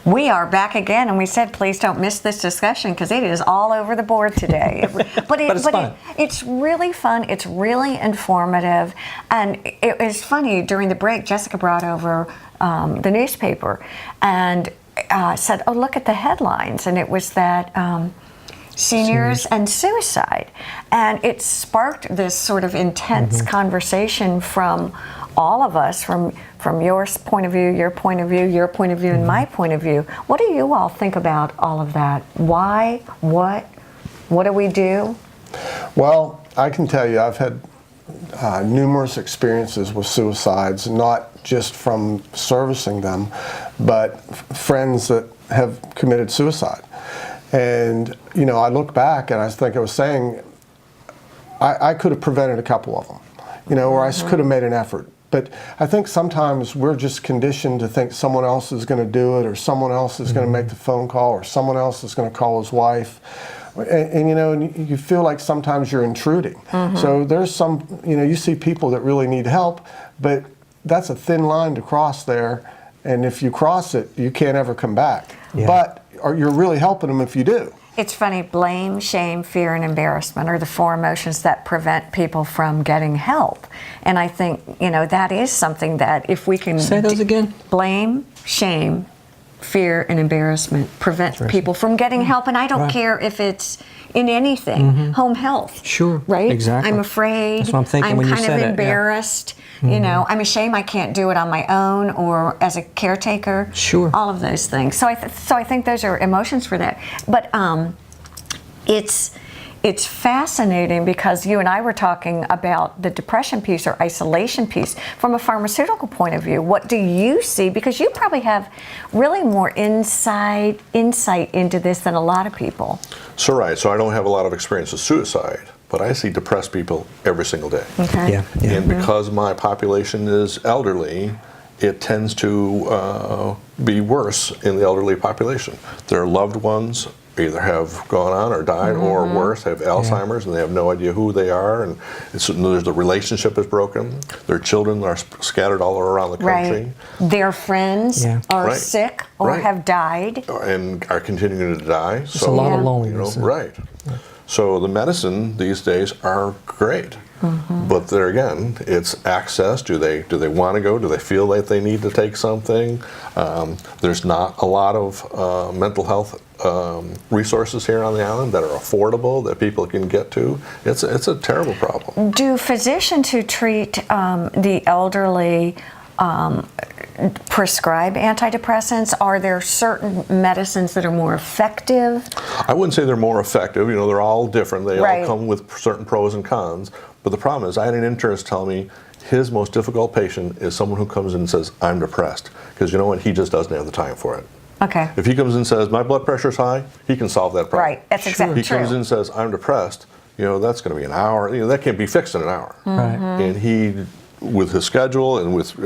We are back again, and we said please don't miss this discussion because it is all over the board today. But it's really fun. It's really informative, and it was funny during the break. Jessica brought over the newspaper and said, "Oh, look at the headlines," and it was that. Seniors and suicide, and it sparked this sort of intense conversation from all of us, from your point of view, your point of view, your point of view, and my point of view. What do you all think about all of that? Why? What do we do? Well, I can tell you I've had numerous experiences with suicides, not just from servicing them, but friends that have committed suicide. And, you know, I look back and I think I was saying, I could have prevented a couple of them, you know, or I could have made an effort. But I think sometimes we're just conditioned to think someone else is going to do it, or someone else is going to make the phone call, or someone else is going to call his wife. And you know, and you feel like sometimes you're intruding. So there's some, you know, you see people that really need help, but that's a thin line to cross there. And if you cross it, you can't ever come back. But you're really helping them if you do. It's funny, blame, shame, fear, and embarrassment are the four emotions that prevent people from getting help. And I think, you know, that is something that if we can... Say those again. Blame, shame, fear, and embarrassment prevent people from getting help. And I don't care if it's in anything, home health. Sure, right? exactly. I'm afraid, that's what I'm thinking when you said it. I'm kind of embarrassed. You know, I'm ashamed I can't do it on my own or as a caretaker. Sure. All of those things. So I think those are emotions for that. But it's fascinating because you and I were talking about the depression piece or isolation piece from a pharmaceutical point of view. What do you see? Because you probably have really more insight into this than a lot of people. So right. So I don't have a lot of experience with suicide, but I see depressed people every single day. Okay. Yeah. And because my population is elderly, it tends to be worse in the elderly population. Their loved ones either have gone on or died, or worse, have Alzheimer's, and they have no idea who they are, and the relationship is broken. Their children are scattered all around the country. Right. Their friends are sick or have died. And are continuing to die. It's a lot of loneliness. You know, right. So the medicine these days are great. But there again, it's access. Do they want to go? Do they feel like they need to take something? There's not a lot of mental health resources here on the island that are affordable, that people can get to. It's a terrible problem. Do physicians who treat the elderly prescribe antidepressants? Are there certain medicines that are more effective? I wouldn't say they're more effective. You know, they're all different. They Right. all come with certain pros and cons. But the problem is, I had an internist tell me his most difficult patient is someone who comes in and says, I'm depressed. Because you know what? He just doesn't have the time for it. Okay. If he comes in and says, my blood pressure's high, he can solve that problem. Right. That's exactly true. He comes in and says, I'm depressed. You know, that's going to be an hour. You know, that can't be fixed in an hour. Right. And he, with his schedule and with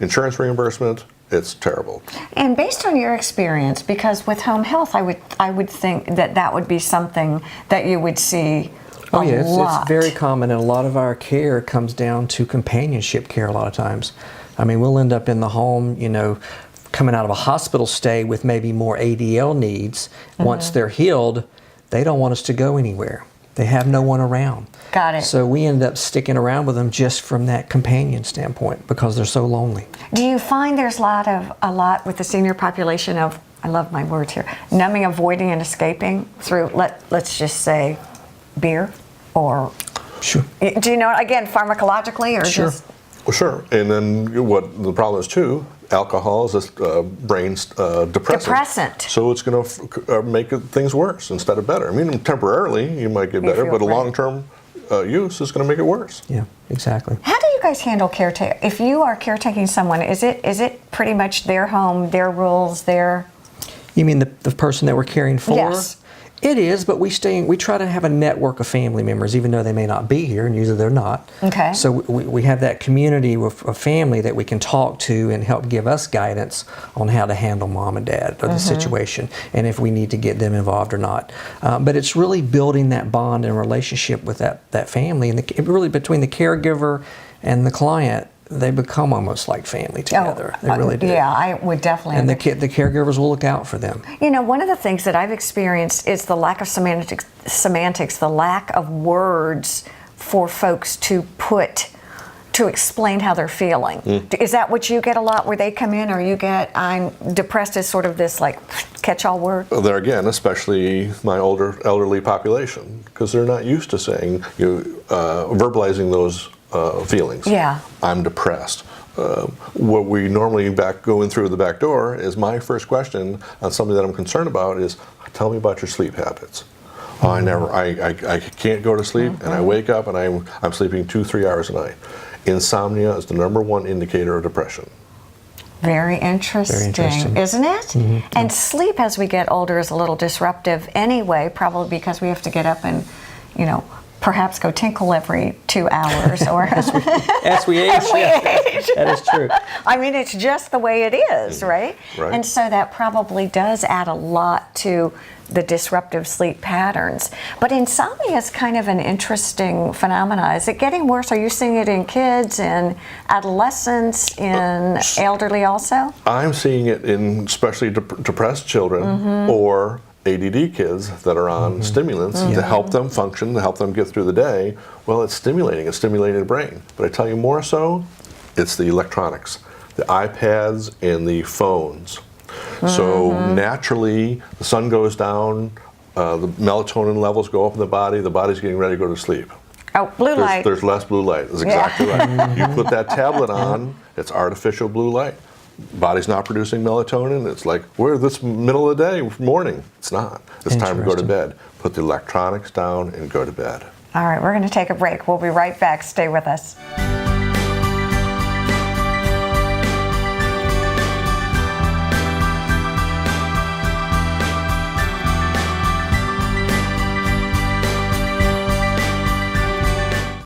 insurance reimbursement, it's terrible. And based on your experience, because with home health, I would think that would be something that you would see. Oh yeah, it's very common, and a lot of our care comes down to companionship care a lot of times. I mean, we'll end up in the home, you know, coming out of a hospital stay with maybe more ADL needs. Once they're healed, they don't want us to go anywhere. They have no one around. Got it. So we end up sticking around with them just from that companion standpoint because they're so lonely. Do you find there's a lot with the senior population of, I love my words here, numbing, avoiding, and escaping through, let's just say, beer or... Sure. Do you know, again, pharmacologically or just... Well, sure. And then what the problem is too, alcohol is a brain depressant. So it's going to make things worse instead of better. I mean, temporarily you might get better, but a long-term use is going to make it worse. Yeah, exactly. How do you guys handle caretaking? If you are caretaking someone, is it pretty much their home, their rules, their... You mean the person that we're caring for? Yes. It is, but we try to have a network of family members, even though they may not be here, and usually they're not. Okay. So we have that community of family that we can talk to and help give us guidance on how to handle mom and dad or the situation, and if we need to get them involved or not. But it's really building that bond and relationship with that family, and really between the caregiver and the client, they become almost like family together. They really do. Yeah, I would definitely. And the caregivers will look out for them. You know, one of the things that I've experienced is the lack of semantics, the lack of words for folks to explain how they're feeling. Is that what you get a lot, where they come in, or you get, I'm depressed, as sort of this like catch-all word? Well, there again, especially my elderly population, because they're not used to saying, verbalizing those feelings. Yeah. I'm depressed. What we normally going through the back door is my first question on something that I'm concerned about is, tell me about your sleep habits. I can't go to sleep, and I wake up and I'm sleeping 2-3 hours a night. Insomnia is the #1 indicator of depression. Very interesting, isn't it? And sleep as we get older is a little disruptive anyway, probably because we have to get up and, perhaps go tinkle every 2 hours, or as we age. That is true. I mean, it's just the way it is, right? Right. And so that probably does add a lot to the disruptive sleep patterns. But insomnia is kind of an interesting phenomenon. Is it getting worse? Are you seeing it in kids, in adolescents, in elderly also? I'm seeing it in especially depressed children or ADD kids that are on stimulants to help them function, to help them get through the day. Well, it's stimulating the brain. But I tell you more so, it's the electronics, the iPads and the phones. So naturally, the sun goes down, the melatonin levels go up in the body's getting ready to go to sleep. Oh, blue light. There's less blue light, that's exactly right. You put that tablet on, it's artificial blue light. Body's not producing melatonin. It's like, we're this middle of the day, morning. It's not. It's time to go to bed. Put the electronics down and go to bed. All right, we're going to take a break. We'll be right back. Stay with us.